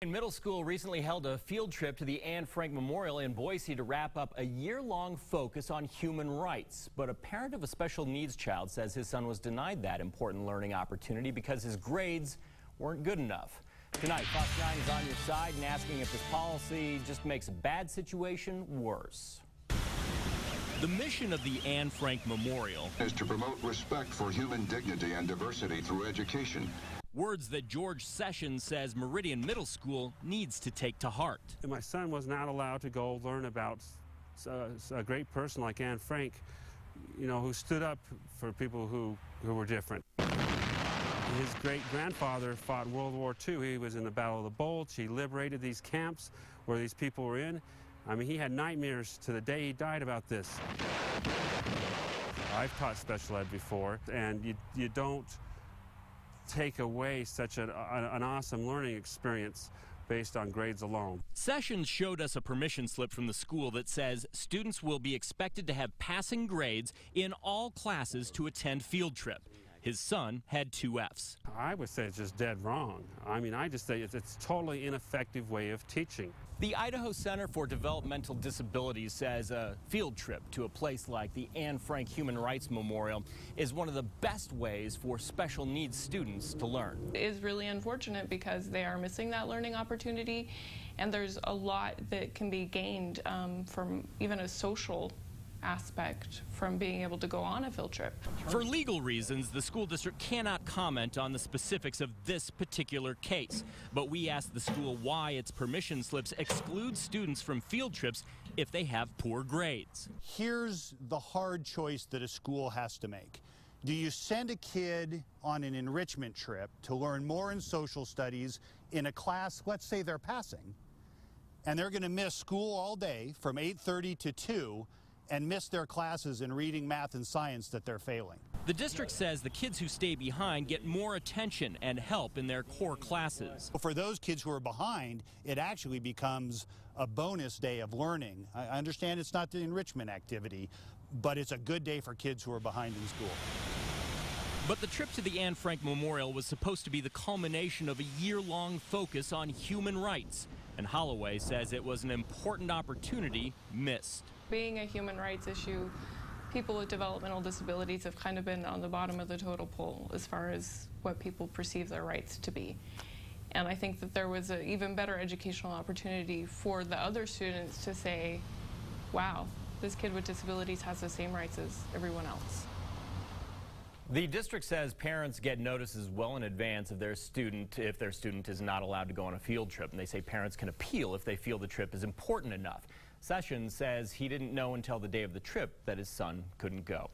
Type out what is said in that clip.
Middle school recently held a field trip to the Anne Frank Memorial in Boise to wrap up a year-long focus on human rights. But a parent of a special needs child says his son was denied that important learning opportunity because his grades weren't good enough. Tonight, Fox 9 is on your side and asking if this policy just makes a bad situation worse. The mission of the Anne Frank Memorial is to promote respect for human dignity and diversity through education. Words that George Sessions says Meridian Middle School needs to take to heart. And my son was not allowed to go learn about a great person like Anne Frank, who stood up for people who were different. His great-grandfather fought World War II. He was in the Battle of the Bulge. He liberated these camps where these people were in. I mean, he had nightmares to the day he died about this. I've taught special ed before, and you don't take away such an awesome learning experience based on grades alone. Sessions showed us a permission slip from the school that says students will be expected to have passing grades in all classes to attend field trip. His son had 2 Fs. I would say it's just dead wrong. I mean, I just say it's a totally ineffective way of teaching. The Idaho Center for Developmental Disabilities says a field trip to a place like the Anne Frank Human Rights Memorial is one of the best ways for special needs students to learn. It is really unfortunate because they are missing that learning opportunity, and there's a lot that can be gained from even a social aspect from being able to go on a field trip. For legal reasons, the school district cannot comment on the specifics of this particular case. But we asked the school why its permission slips exclude students from field trips if they have poor grades. Here's the hard choice that a school has to make. Do you send a kid on an enrichment trip to learn more in social studies in a class, let's say they're passing, and they're going to miss school all day from 8:30 to 2, and miss their classes in reading, math, and science that they're failing? The district says the kids who stay behind get more attention and help in their core classes. For those kids who are behind, it actually becomes a bonus day of learning. I understand it's not the enrichment activity, but it's a good day for kids who are behind in school. But the trip to the Anne Frank Memorial was supposed to be the culmination of a year-long focus on human rights, and Holloway says it was an important opportunity missed. Being a human rights issue, people with developmental disabilities have kind of been on the bottom of the totem pole as far as what people perceive their rights to be. And I think that there was an even better educational opportunity for the other students to say, wow, this kid with disabilities has the same rights as everyone else. The district says parents get notices well in advance of their student if their student is not allowed to go on a field trip, and they say parents can appeal if they feel the trip is important enough. Sessions says he didn't know until the day of the trip that his son couldn't go.